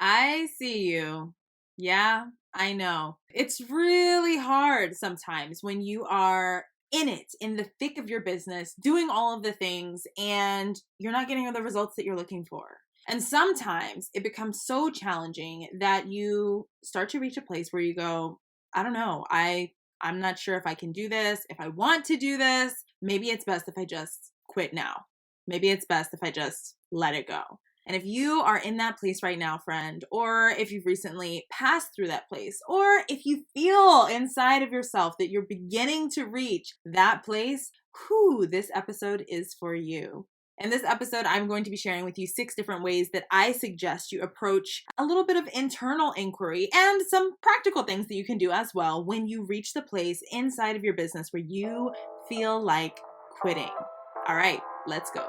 I see you. Yeah, I know. It's really hard sometimes when you are in it, in the thick of your business, doing all of the things, and you're not getting the results that you're looking for. And sometimes it becomes so challenging that you start to reach a place where you go, I don't know, I'm not sure if I can do this, if I want to do this. Maybe it's best if I just quit now. Maybe it's best if I just let it go. And if you are in that place right now, friend, or if you've recently passed through that place, or if you feel inside of yourself that you're beginning to reach that place, this episode is for you. In this episode, I'm going to be sharing with you 6 different ways that I suggest you approach a little bit of internal inquiry and some practical things that you can do as well when you reach the place inside of your business where you feel like quitting. All right, let's go.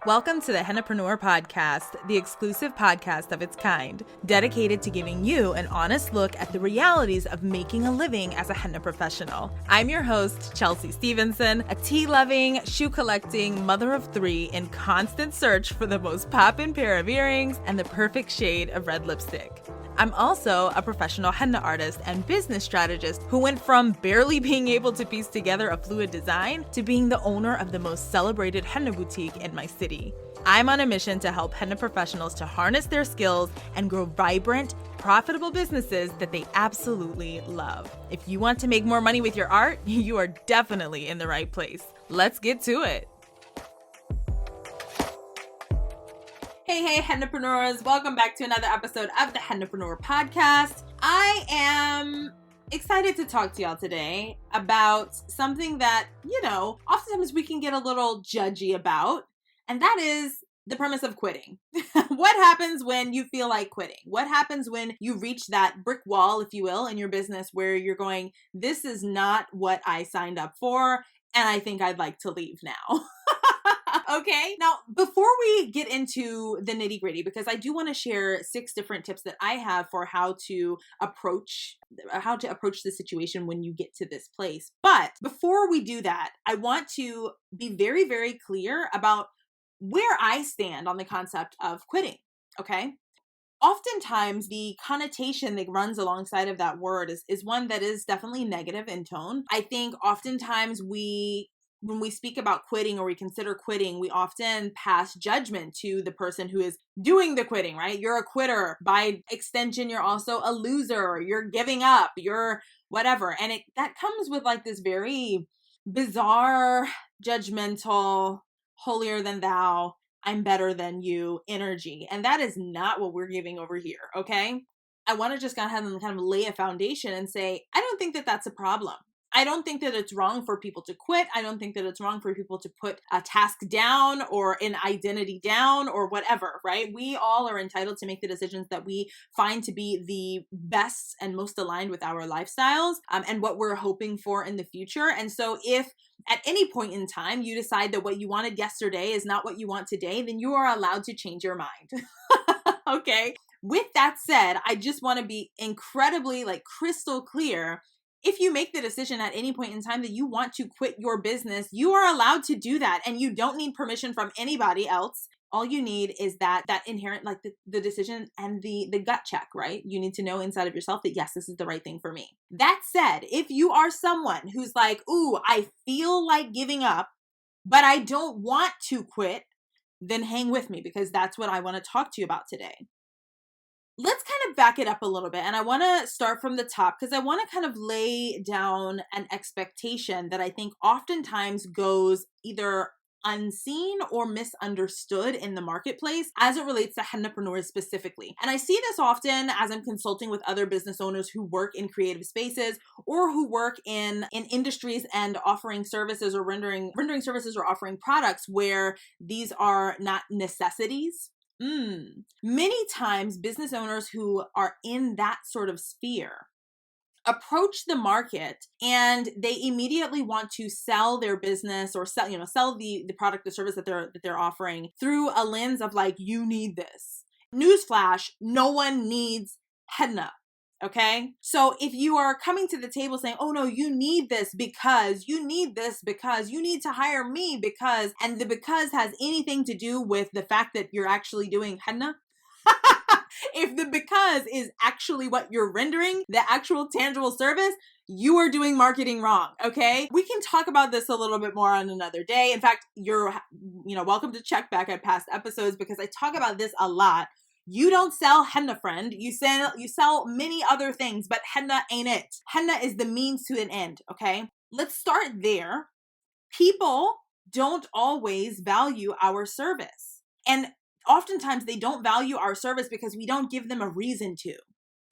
Welcome to the Hennapreneur Podcast, the exclusive podcast of its kind, dedicated to giving you an honest look at the realities of making a living as a henna professional. I'm your host, Chelsea Stevenson, a tea-loving, shoe-collecting mother of 3 in constant search for the most poppin' pair of earrings and the perfect shade of red lipstick. I'm also a professional henna artist and business strategist who went from barely being able to piece together a fluid design to being the owner of the most celebrated henna boutique in my city. I'm on a mission to help henna professionals to harness their skills and grow vibrant, profitable businesses that they absolutely love. If you want to make more money with your art, you are definitely in the right place. Let's get to it. Hey, Hennapreneurs. Welcome back to another episode of the Hennapreneur Podcast. I am excited to talk to y'all today about something that, oftentimes we can get a little judgy about, and that is the premise of quitting. What happens when you feel like quitting? What happens when you reach that brick wall, if you will, in your business where you're going, this is not what I signed up for, and I think I'd like to leave now. Okay. Now, before we get into the nitty gritty, because I do want to share 6 different tips that I have for how to approach the situation when you get to this place. But before we do that, I want to be very, very clear about where I stand on the concept of quitting. Okay. Oftentimes, the connotation that runs alongside of that word is one that is definitely negative in tone. I think oftentimes when we speak about quitting or we consider quitting, we often pass judgment to the person who is doing the quitting, right? You're a quitter. By extension, you're also a loser. You're giving up. You're whatever. And that comes with like this very bizarre, judgmental, holier than thou, I'm better than you energy. And that is not what we're giving over here, okay? I want to just go ahead and kind of lay a foundation and say, I don't think that that's a problem. I don't think that it's wrong for people to quit. I don't think that it's wrong for people to put a task down or an identity down or whatever, right? We all are entitled to make the decisions that we find to be the best and most aligned with our lifestyles and what we're hoping for in the future. And so if at any point in time you decide that what you wanted yesterday is not what you want today, then you are allowed to change your mind. Okay. With that said, I just want to be incredibly crystal clear. If you make the decision at any point in time that you want to quit your business, you are allowed to do that, and you don't need permission from anybody else. All you need is that inherent, the decision and the gut check, right? You need to know inside of yourself that, yes, this is the right thing for me. That said, if you are someone who's like, ooh, I feel like giving up, but I don't want to quit, then hang with me because that's what I want to talk to you about today. Let's kind of back it up a little bit. And I want to start from the top because I want to kind of lay down an expectation that I think oftentimes goes either unseen or misunderstood in the marketplace as it relates to hennapreneurs specifically. And I see this often as I'm consulting with other business owners who work in creative spaces or who work in industries and offering services or rendering services or offering products where these are not necessities. Many times business owners who are in that sort of sphere approach the market and they immediately want to sell their business or sell the product or service that they're offering through a lens of like, you need this. Newsflash, no one needs henna. Okay. So if you are coming to the table saying, oh no, you need this because you need to hire me because, and the because has anything to do with the fact that you're actually doing henna, If the because is actually what you're rendering, the actual tangible service, you are doing marketing wrong, okay? We can talk about this a little bit more on another day. In fact, you're welcome to check back at past episodes because I talk about this a lot. You don't sell henna, friend. You sell many other things, but henna ain't it. Henna is the means to an end, okay? Let's start there. People don't always value our service. And oftentimes they don't value our service because we don't give them a reason to.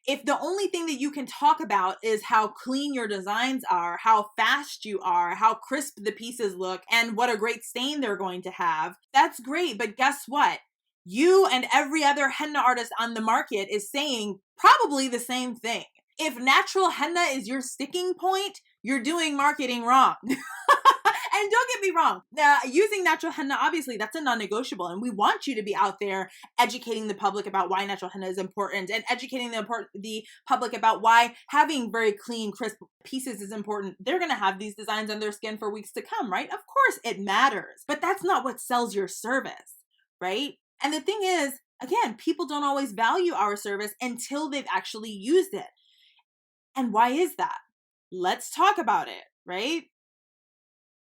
If the only thing that you can talk about is how clean your designs are, how fast you are, how crisp the pieces look, and what a great stain they're going to have, that's great. But guess what? You and every other henna artist on the market is saying probably the same thing. If natural henna is your sticking point, you're doing marketing wrong. And don't get me wrong, using natural henna, obviously, that's a non-negotiable. And we want you to be out there educating the public about why natural henna is important and educating the public about why having very clean, crisp pieces is important. They're going to have these designs on their skin for weeks to come, right? Of course, it matters. But that's not what sells your service, right? And the thing is, again, people don't always value our service until they've actually used it. And why is that? Let's talk about it, right?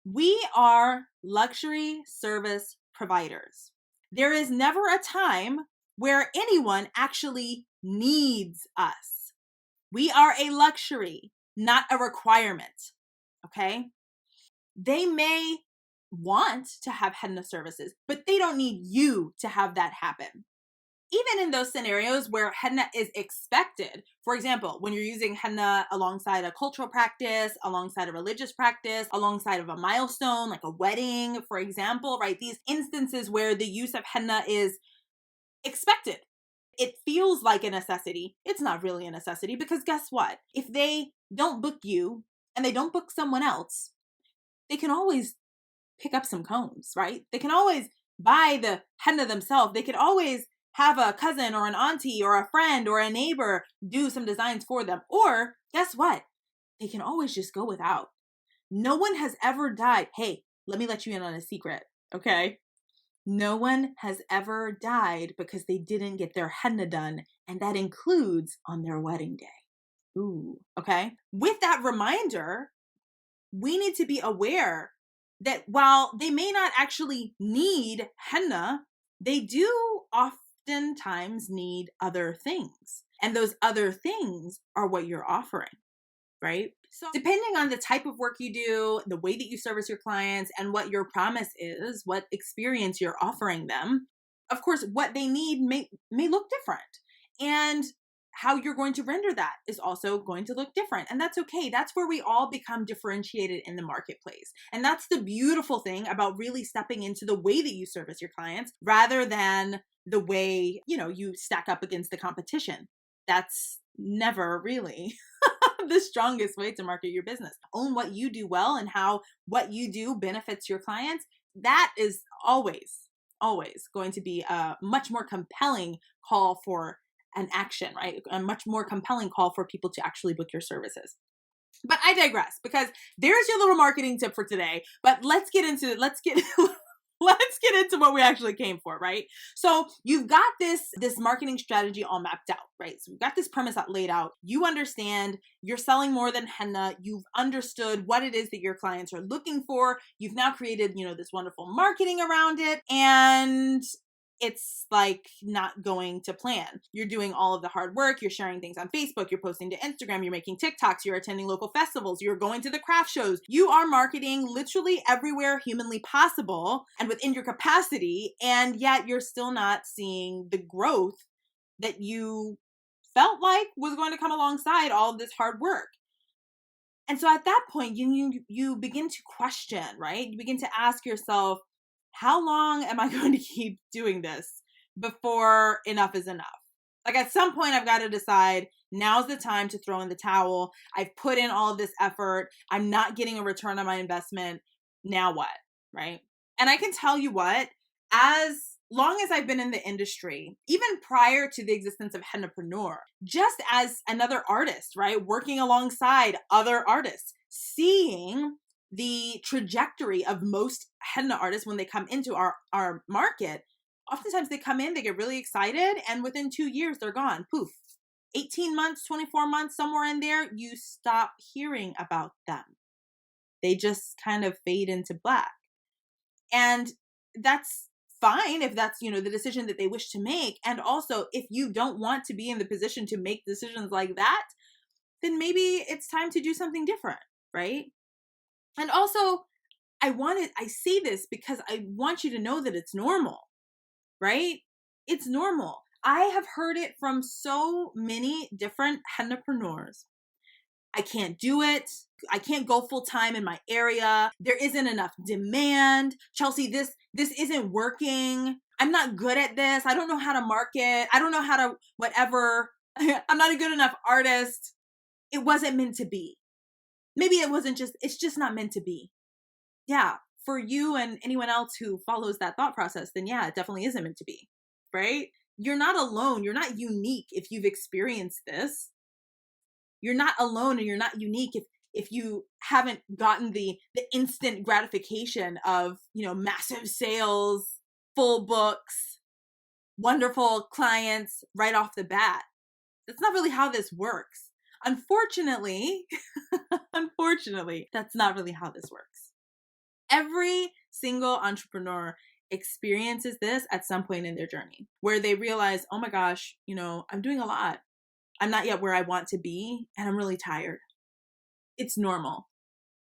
We are luxury service providers. There is never a time where anyone actually needs us. We are a luxury, not a requirement, okay? They may want to have henna services, but they don't need you to have that happen. Even in those scenarios where henna is expected, for example, when you're using henna alongside a cultural practice, alongside a religious practice, alongside of a milestone, like a wedding, for example, right? These instances where the use of henna is expected. It feels like a necessity. It's not really a necessity because guess what? If they don't book you and they don't book someone else, they can always pick up some combs, right? They can always buy the henna themselves. They could always have a cousin or an auntie or a friend or a neighbor do some designs for them. Or guess what? They can always just go without. No one has ever died. Hey, let me let you in on a secret, okay? No one has ever died because they didn't get their henna done, and that includes on their wedding day. Ooh, okay? With that reminder, we need to be aware that while they may not actually need henna, they do oftentimes need other things. And those other things are what you're offering, right? So depending on the type of work you do, the way that you service your clients, and what your promise is, what experience you're offering them, of course, what they need may look different. And how you're going to render that is also going to look different. And that's okay. That's where we all become differentiated in the marketplace. And that's the beautiful thing about really stepping into the way that you service your clients rather than the way, you stack up against the competition. That's never really the strongest way to market your business. Own what you do well and how what you do benefits your clients. That is always going to be a much more compelling call for an action, right? A much more compelling call for people to actually book your services. But I digress because there's your little marketing tip for today. But let's get into what we actually came for, right? So you've got this marketing strategy all mapped out, right? So we've got this premise laid out. You understand you're selling more than henna. You've understood what it is that your clients are looking for. You've now created, this wonderful marketing around it. And it's like not going to plan. You're doing all of the hard work. You're sharing things on Facebook. You're posting to Instagram. You're making TikToks. You're attending local festivals. You're going to the craft shows. You are marketing literally everywhere humanly possible and within your capacity. And yet you're still not seeing the growth that you felt like was going to come alongside all of this hard work. And so at that point, you begin to question, right? You begin to ask yourself, how long am I going to keep doing this before enough is enough? Like at some point, I've got to decide now's the time to throw in the towel. I've put in all of this effort. I'm not getting a return on my investment. Now what, right? And I can tell you what, as long as I've been in the industry, even prior to the existence of Hennapreneur, just as another artist, right? Working alongside other artists, seeing the trajectory of most henna artists when they come into our market, oftentimes they come in, they get really excited, and within 2 years, they're gone. Poof. 18 months, 24 months, somewhere in there, you stop hearing about them. They just kind of fade into black. And that's fine if that's, the decision that they wish to make. And also, if you don't want to be in the position to make decisions like that, then maybe it's time to do something different, right? And also, I say this because I want you to know that it's normal, right? It's normal. I have heard it from so many different hennapreneurs. I can't do it. I can't go full time in my area. There isn't enough demand. Chelsea, this isn't working. I'm not good at this. I don't know how to market. I don't know how to whatever. I'm not a good enough artist. It wasn't meant to be. Maybe it's just not meant to be. Yeah, for you and anyone else who follows that thought process, then yeah, it definitely isn't meant to be, right? You're not alone. You're not unique if you've experienced this. You're not alone, and you're not unique if you haven't gotten the instant gratification of, massive sales, full books, wonderful clients right off the bat. That's not really how this works. Unfortunately, that's not really how this works. Every single entrepreneur experiences this at some point in their journey where they realize, oh my gosh, I'm doing a lot. I'm not yet where I want to be, and I'm really tired. It's normal.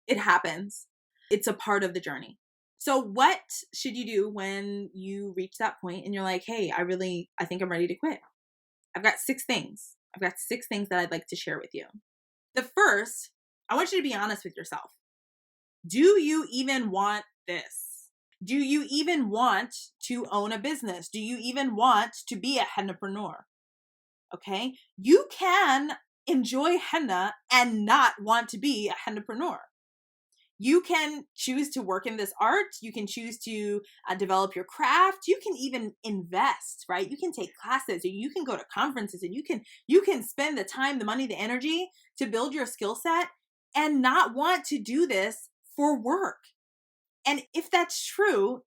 It happens. It's a part of the journey. So what should you do when you reach that point and you're like, hey, I think I'm ready to quit? I've got 6 things. I've got 6 things that I'd like to share with you. The first, I want you to be honest with yourself. Do you even want this? Do you even want to own a business? Do you even want to be a hennapreneur? Okay, you can enjoy henna and not want to be a hennapreneur. You can choose to work in this art. You can choose to develop your craft. You can even invest, right? You can take classes, or you can go to conferences, and you can spend the time, the money, the energy to build your skill set and not want to do this for work. And if that's true,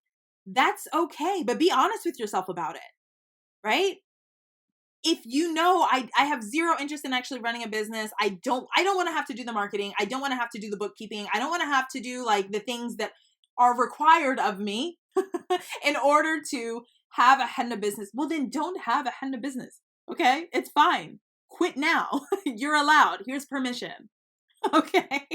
that's okay, but be honest with yourself about it, right? If I have zero interest in actually running a business, I don't want to have to do the marketing. I don't want to have to do the bookkeeping. I don't want to have to do like the things that are required of me in order to have a henna business. Well, then don't have a henna business. Okay. It's fine. Quit now. You're allowed. Here's permission. Okay.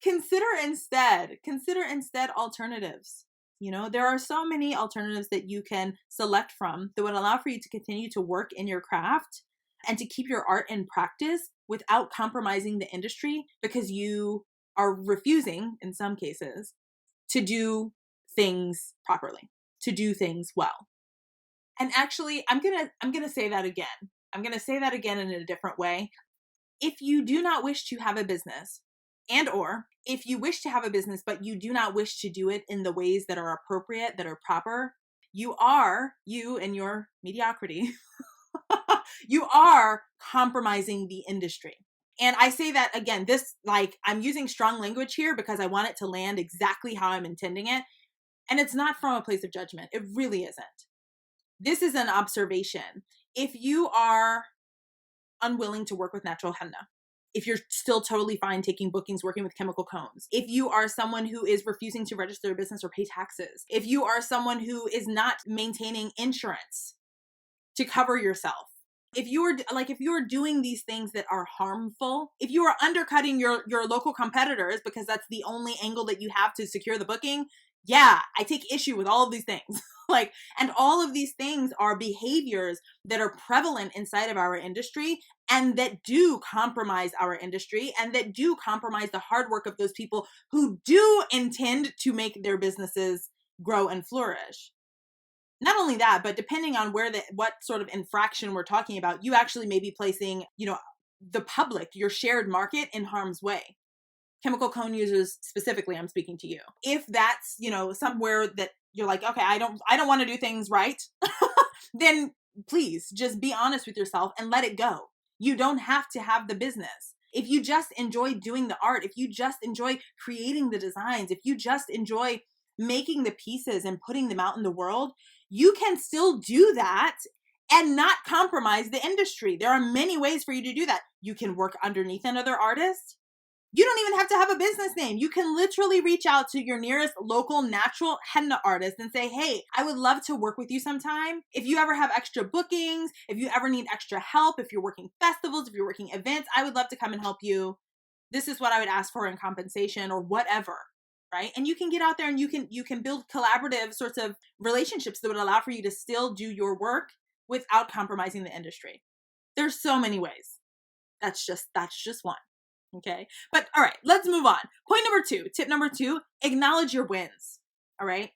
Consider instead alternatives. There are so many alternatives that you can select from that would allow for you to continue to work in your craft and to keep your art in practice without compromising the industry, because you are refusing, in some cases, to do things properly, to do things well. And actually, I'm gonna say that again. I'm gonna say that again in a different way. If you do not wish to have a business, and or if you wish to have a business, but you do not wish to do it in the ways that are appropriate, that are proper, you and your mediocrity, you are compromising the industry. And I say that again, I'm using strong language here because I want it to land exactly how I'm intending it. And it's not from a place of judgment. It really isn't. This is an observation. If you are unwilling to work with natural henna, if you're still totally fine taking bookings, working with chemical cones, if you are someone who is refusing to register a business or pay taxes, if you are someone who is not maintaining insurance to cover yourself, if you are doing these things that are harmful, if you are undercutting your local competitors because that's the only angle that you have to secure the booking, yeah, I take issue with all of these things. And all of these things are behaviors that are prevalent inside of our industry and that do compromise our industry and that do compromise the hard work of those people who do intend to make their businesses grow and flourish. Not only that, but depending on what sort of infraction we're talking about, you actually may be placing, the public, your shared market, in harm's way. Chemical cone users specifically, I'm speaking to you. If that's, somewhere that you're like, okay, I don't want to do things right, then please just be honest with yourself and let it go. You don't have to have the business. If you just enjoy doing the art, if you just enjoy creating the designs, if you just enjoy making the pieces and putting them out in the world, You can still do that and not compromise the industry. There are many ways for you to do that. You can work underneath another artist. You don't even have to have a business name. You can literally reach out to your nearest local natural henna artist and say, hey, I would love to work with you sometime. If you ever have extra bookings, if you ever need extra help, if you're working festivals, if you're working events, I would love to come and help you. This is what I would ask for in compensation or whatever, right? And you can get out there and you can build collaborative sorts of relationships that would allow for you to still do your work without compromising the industry. There's so many ways. That's just one. Okay. But all right, let's move on. Point number 2, tip number 2, acknowledge your wins. All right.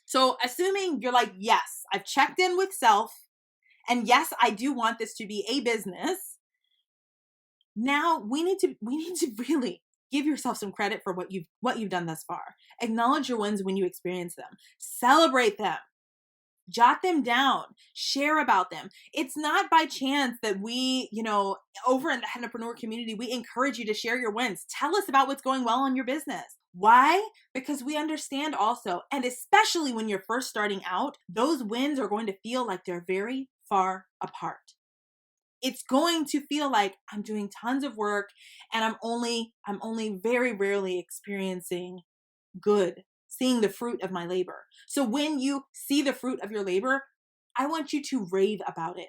So assuming you're like, yes, I've checked in with self, and yes, I do want this to be a business. Now we need to really give yourself some credit for what you've done thus far. Acknowledge your wins when you experience them. Celebrate them. Jot them down, share about them. It's not by chance that we, over in the Hennapreneur community, we encourage you to share your wins. Tell us about what's going well in your business. Why? Because we understand also, and especially when you're first starting out, those wins are going to feel like they're very far apart. It's going to feel like I'm doing tons of work and I'm only very rarely experiencing good, seeing the fruit of my labor. So when you see the fruit of your labor, I want you to rave about it.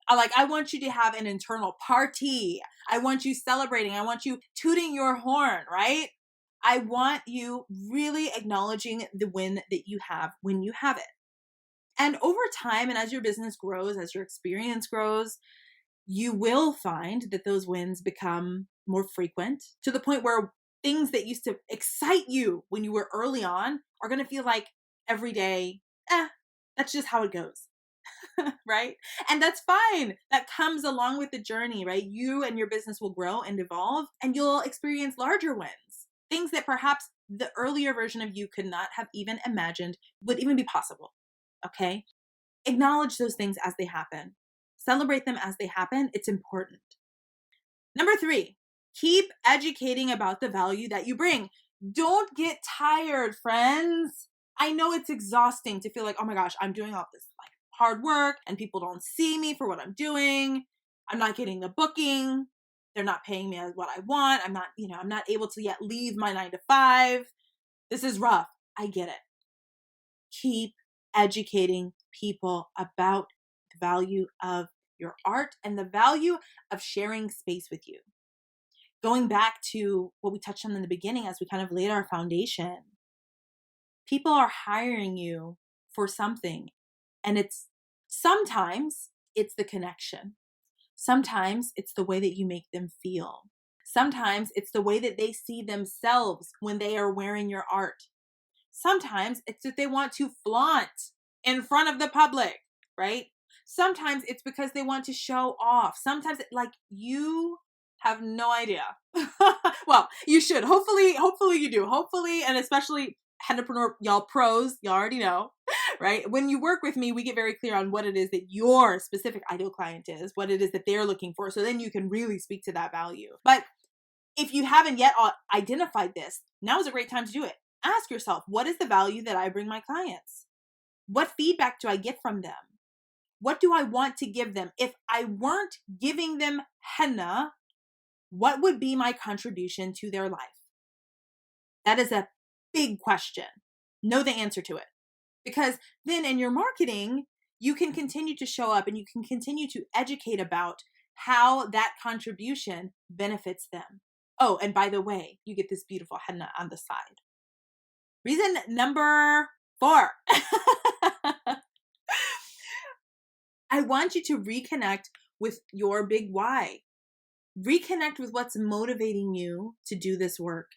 I want you to have an internal party. I want you celebrating. I want you tooting your horn, right? I want you really acknowledging the win that you have when you have it. And over time, and as your business grows, as your experience grows, you will find that those wins become more frequent to the point where things that used to excite you when you were early on are going to feel like every day, that's just how it goes, right? And that's fine. That comes along with the journey, right? You and your business will grow and evolve, and you'll experience larger wins, things that perhaps the earlier version of you could not have even imagined would even be possible, okay? Acknowledge those things as they happen. Celebrate them as they happen. It's important. Number 3, keep educating about the value that you bring. Don't get tired, friends. I know it's exhausting to feel like, oh my gosh, I'm doing all this hard work and people don't see me for what I'm doing. I'm not getting the booking. They're not paying me what I want. I'm not able to yet leave my 9 to 5. This is rough. I get it. Keep educating people about the value of your art and the value of sharing space with you. Going back to what we touched on in the beginning as we kind of laid our foundation, people are hiring you for something, and sometimes it's the connection. Sometimes it's the way that you make them feel. Sometimes it's the way that they see themselves when they are wearing your art. Sometimes it's that they want to flaunt in front of the public, right? Sometimes it's because they want to show off. Sometimes you have no idea. Well, you should. Hopefully you do. Hopefully, and especially Hennapreneur, y'all pros, y'all already know, right? When you work with me, we get very clear on what it is that your specific ideal client is, what it is that they're looking for. So then you can really speak to that value. But if you haven't yet identified this, now is a great time to do it. Ask yourself, what is the value that I bring my clients? What feedback do I get from them? What do I want to give them? If I weren't giving them henna, what would be my contribution to their life? That is a big question. Know the answer to it. Because then in your marketing, you can continue to show up and you can continue to educate about how that contribution benefits them. Oh, and by the way, you get this beautiful henna on the side. Reason number 4. I want you to reconnect with your big why. Reconnect with what's motivating you to do this work.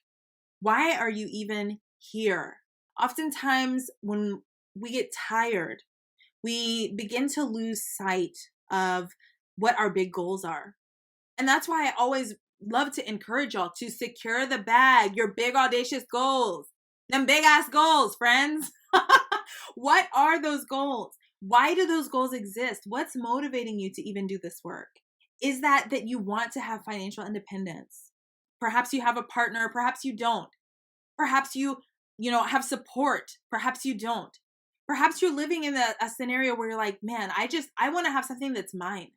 Why are you even here? Oftentimes when we get tired, we begin to lose sight of what our big goals are. And that's why I always love to encourage y'all to secure the bag, your big audacious goals. Them big ass goals, friends. What are those goals? Why do those goals exist? What's motivating you to even do this work? Is that you want to have financial independence? Perhaps you have a partner, perhaps you don't. Perhaps you have support, perhaps you don't. Perhaps you're living in a scenario where you're like, man, I want to have something that's mine.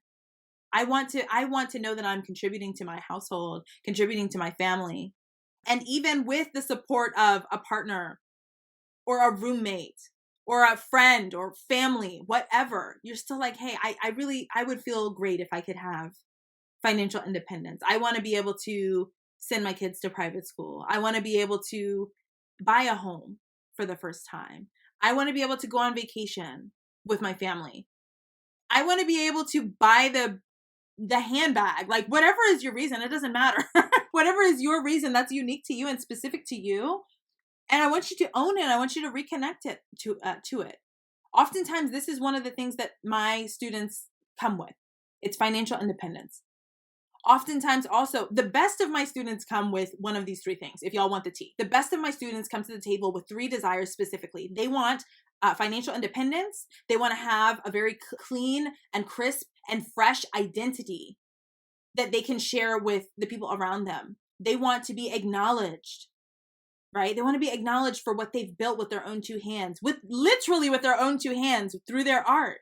I want to know that I'm contributing to my household, contributing to my family. And even with the support of a partner or a roommate or a friend or family, whatever, you're still like, hey, I would feel great if I could have financial independence. I want to be able to send my kids to private school. I want to be able to buy a home for the first time. I want to be able to go on vacation with my family. I want to be able to buy the handbag, like whatever is your reason, it doesn't matter. Whatever is your reason that's unique to you and specific to you. And I want you to own it. I want you to reconnect it to it. Oftentimes, this is one of the things that my students come with. It's financial independence. Oftentimes also, the best of my students come with one of these three things. If y'all want the tea, the best of my students come to the table with three desires specifically. They want financial independence. They want to have a very clean and crisp and fresh identity that they can share with the people around them. They want to be acknowledged, right? They want to be acknowledged for what they've built with their own two hands, literally with their own two hands, through their art.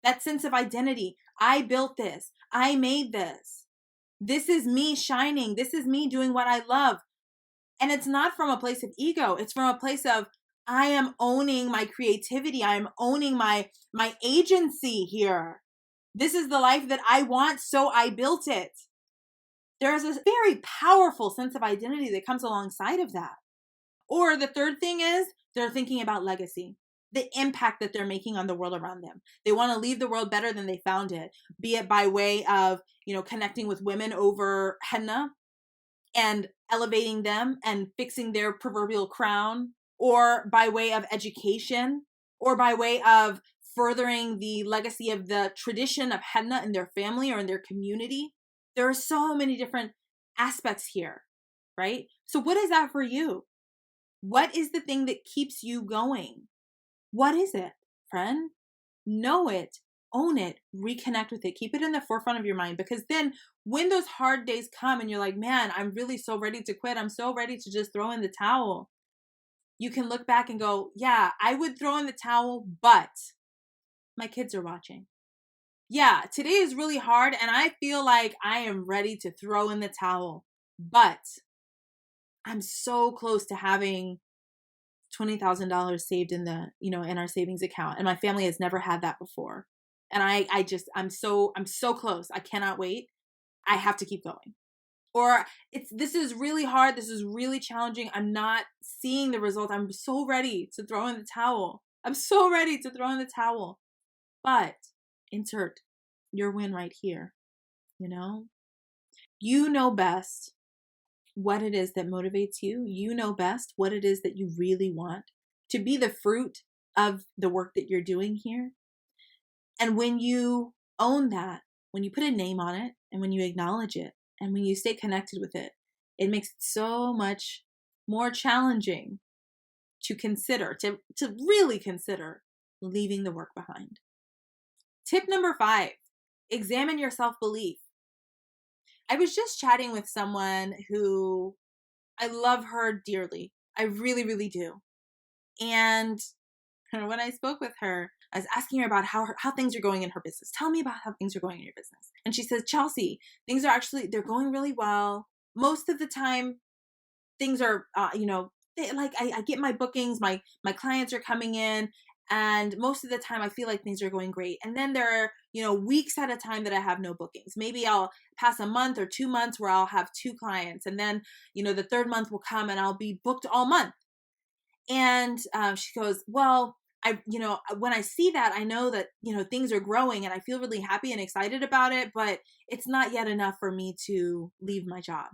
That sense of identity. I built this. I made this. This is me shining. This is me doing what I love. And it's not from a place of ego. It's from a place of, I am owning my creativity. I am owning my agency here. This is the life that I want, so I built it. There is a very powerful sense of identity that comes alongside of that. Or the third thing is, they're thinking about legacy, the impact that they're making on the world around them. They want to leave the world better than they found it, be it by way of, connecting with women over henna and elevating them and fixing their proverbial crown, or by way of education, or by way of furthering the legacy of the tradition of henna in their family or in their community. There are so many different aspects here, right? So what is that for you? What is the thing that keeps you going? What is it, friend? Know it, own it, reconnect with it, keep it in the forefront of your mind, because then when those hard days come and you're like, man, I'm really so ready to quit, I'm so ready to just throw in the towel, you can look back and go, yeah, I would throw in the towel, but my kids are watching. Yeah, today is really hard and I feel like I am ready to throw in the towel, but I'm so close to having $20,000 saved in in our savings account. And my family has never had that before. And I'm so close. I cannot wait. I have to keep going. Or this is really hard. This is really challenging. I'm not seeing the result. I'm so ready to throw in the towel. I'm so ready to throw in the towel. But insert your win right here. You know best what it is that motivates you. You know best what it is that you really want to be the fruit of the work that you're doing here. And when you own that, when you put a name on it, and when you acknowledge it, and when you stay connected with it, it makes it so much more challenging to consider, to really consider leaving the work behind. Tip number 5, examine your self-belief. I was just chatting with someone who I love her dearly. I really, really do. And when I spoke with her, I was asking her about how things are going in her business. Tell me about how things are going in your business. And she says, Chelsea, things are they're going really well. Most of the time, things are, I get my bookings, my clients are coming in. And most of the time I feel like things are going great. And then there are, weeks at a time that I have no bookings. Maybe I'll pass a month or 2 months where I'll have 2 clients. And then, the third month will come and I'll be booked all month. And she goes, well, when I see that, I know that, things are growing and I feel really happy and excited about it, but it's not yet enough for me to leave my job.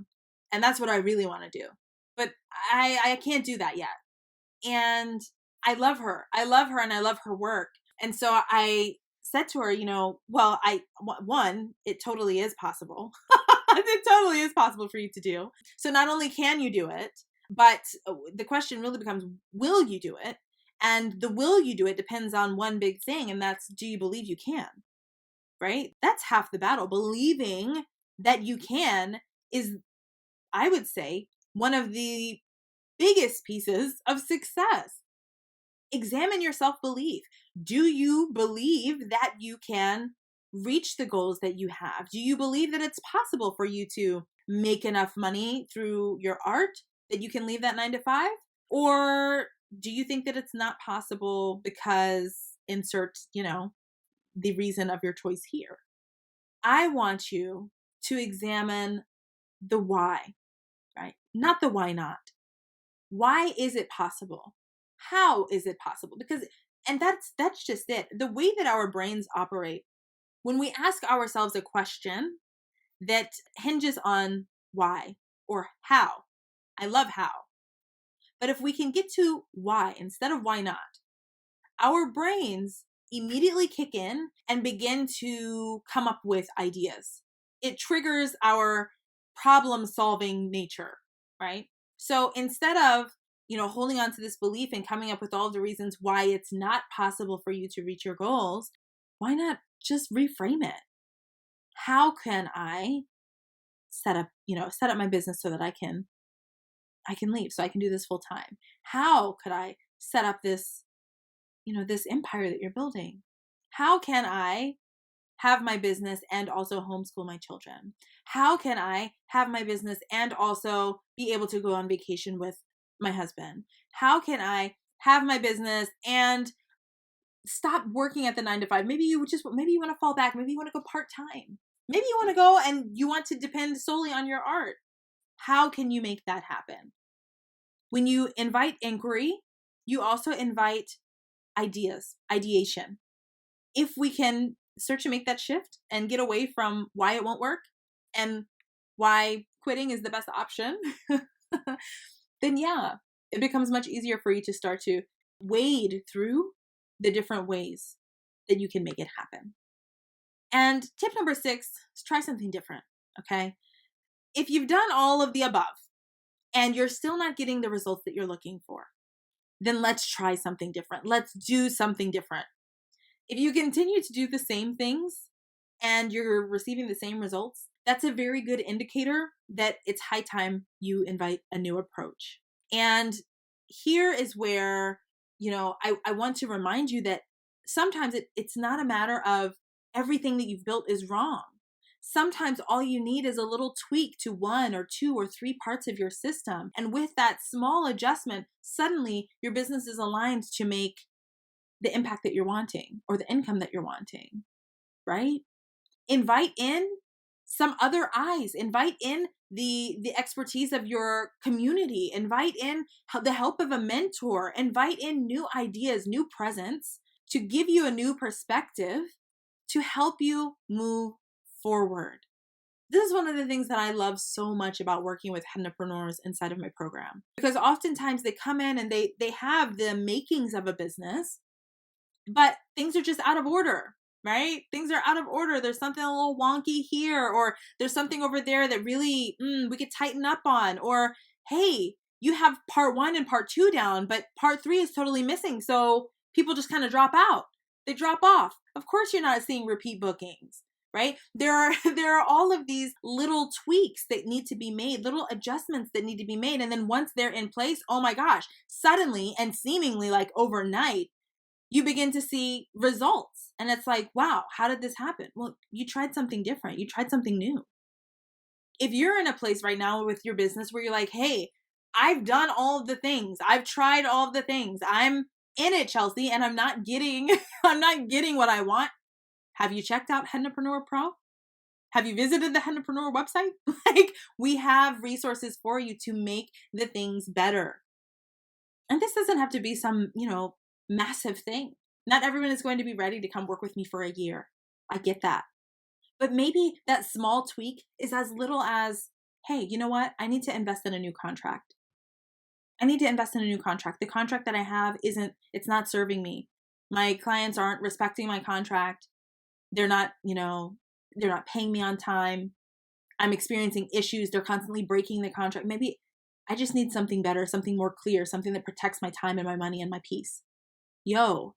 And that's what I really want to do. But I can't do that yet. And I love her and I love her work. And so I said to her, it totally is possible. It totally is possible for you to do. So not only can you do it, but the question really becomes, will you do it? And the will you do it depends on one big thing. And that's, do you believe you can? Right? That's half the battle. Believing that you can is, I would say, one of the biggest pieces of success. examine your self-belief. Do you believe that you can reach the goals that you have? Do you believe that it's possible for you to make enough money through your art that you can leave that 9 to 5? Or do you think that it's not possible because insert, the reason of your choice here? I want you to examine the why, right? Not the why not. Why is it possible? How is it possible? And that's just it. The way that our brains operate, when we ask ourselves a question that hinges on why or how. I love how. But if we can get to why instead of why not, our brains immediately kick in and begin to come up with ideas. It triggers our problem-solving nature, right? So instead of, holding on to this belief and coming up with all the reasons why it's not possible for you to reach your goals, why not just reframe it? How can I set up my business so that I can leave, so I can do this full time? How could I set up this, this empire that you're building? How can I have my business and also homeschool my children? How can I have my business and also be able to go on vacation with my husband? How can I have my business and stop working at the 9 to 5? Maybe you want to fall back. Maybe you want to go part-time. Maybe you want to go and you want to depend solely on your art. How can you make that happen? When you invite inquiry, you also invite ideation. If we can start to make that shift and get away from why it won't work and why quitting is the best option, then it becomes much easier for you to start to wade through the different ways that you can make it happen. And tip number 6 is try something different, okay? If you've done all of the above and you're still not getting the results that you're looking for, then let's try something different. Let's do something different. If you continue to do the same things and you're receiving the same results, that's a very good indicator that it's high time you invite a new approach. And here is where, I want to remind you that sometimes it's not a matter of everything that you've built is wrong. Sometimes all you need is a little tweak to 1 or 2 or 3 parts of your system. And with that small adjustment, suddenly your business is aligned to make the impact that you're wanting or the income that you're wanting, right? Invite in some other eyes. Invite in the expertise of your community. Invite in the help of a mentor. Invite in new ideas, new presence to give you a new perspective to help you move forward. This is one of the things that I love so much about working with Hennapreneurs inside of my program, because oftentimes they come in and they have the makings of a business, but things are just out of order, right? Things are out of order. There's something a little wonky here, or there's something over there that really we could tighten up on, or hey, you have part 1 and part 2 down, but part 3 is totally missing. So people just kind of drop out. They drop off. Of course, you're not seeing repeat bookings, right? There are all of these little tweaks that need to be made, little adjustments that need to be made. And then once they're in place, oh my gosh, suddenly and seemingly like overnight, you begin to see results. And it's like, wow, how did this happen? Well, you tried something different. You tried something new. If you're in a place right now with your business where you're like, hey, I've done all of the things. I've tried all of the things. I'm in it, Chelsea, and I'm not getting what I want. Have you checked out Hennapreneur Pro? Have you visited the Hennapreneur website? We have resources for you to make the things better. And this doesn't have to be some, massive thing. Not everyone is going to be ready to come work with me for a year. I get that. But maybe that small tweak is as little as, hey, you know what? I need to invest in a new contract. The contract that I have it's not serving me. My clients aren't respecting my contract. They're not paying me on time. I'm experiencing issues. They're constantly breaking the contract. Maybe I just need something better, something more clear, something that protects my time and my money and my peace. Go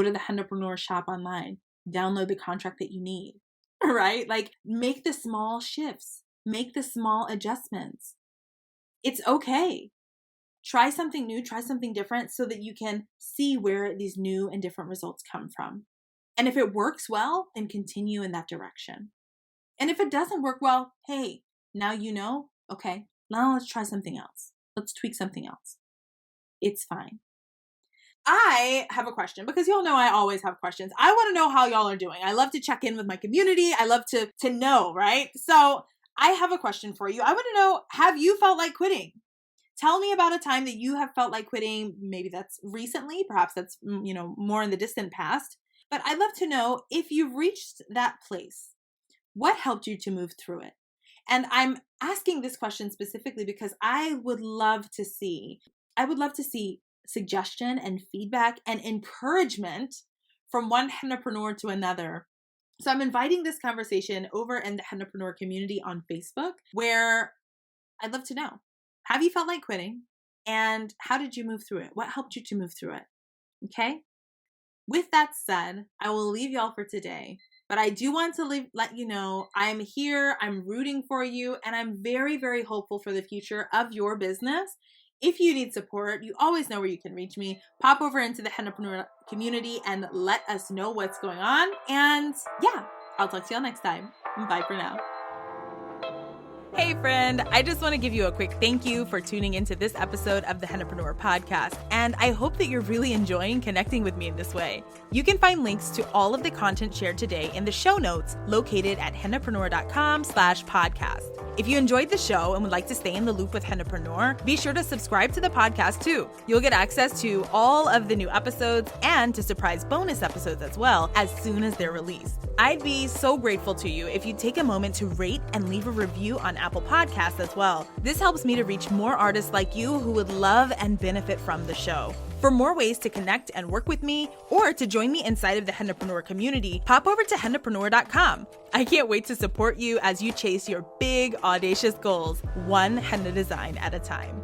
to the Hennapreneur shop online, download the contract that you need, right? Make the small shifts, make the small adjustments. It's okay. Try something new, try something different so that you can see where these new and different results come from. And if it works well, then continue in that direction. And if it doesn't work well, hey, now you know, okay, now let's try something else. Let's tweak something else. It's fine. I have a question because y'all know I always have questions. I want to know how y'all are doing. I love to check in with my community. I love to know, right? So I have a question for you. I want to know, have you felt like quitting? Tell me about a time that you have felt like quitting. Maybe that's recently, perhaps that's, more in the distant past. But I'd love to know if you've reached that place, what helped you to move through it? And I'm asking this question specifically because I would love to see suggestion and feedback and encouragement from one Hennapreneur to another. So I'm inviting this conversation over in the Hennapreneur community on Facebook, where I'd love to know, have you felt like quitting? And how did you move through it? What helped you to move through it? Okay. With that said, I will leave y'all for today, but I do want to let you know I'm here, I'm rooting for you, and I'm very, very hopeful for the future of your business. If you need support, you always know where you can reach me. Pop over into the Hennapreneur community and let us know what's going on. And yeah, I'll talk to y'all next time. Bye for now. Hey friend, I just want to give you a quick thank you for tuning into this episode of the Hennapreneur podcast, and I hope that you're really enjoying connecting with me in this way. You can find links to all of the content shared today in the show notes located at hennapreneur.com/podcast. If you enjoyed the show and would like to stay in the loop with Hennapreneur, be sure to subscribe to the podcast too. You'll get access to all of the new episodes and to surprise bonus episodes as well as soon as they're released. I'd be so grateful to you if you take a moment to rate and leave a review on Apple Podcasts as well. This helps me to reach more artists like you who would love and benefit from the show. For more ways to connect and work with me, or to join me inside of the Hennapreneur community, pop over to hennapreneur.com. I can't wait to support you as you chase your big, audacious goals, one henna design at a time.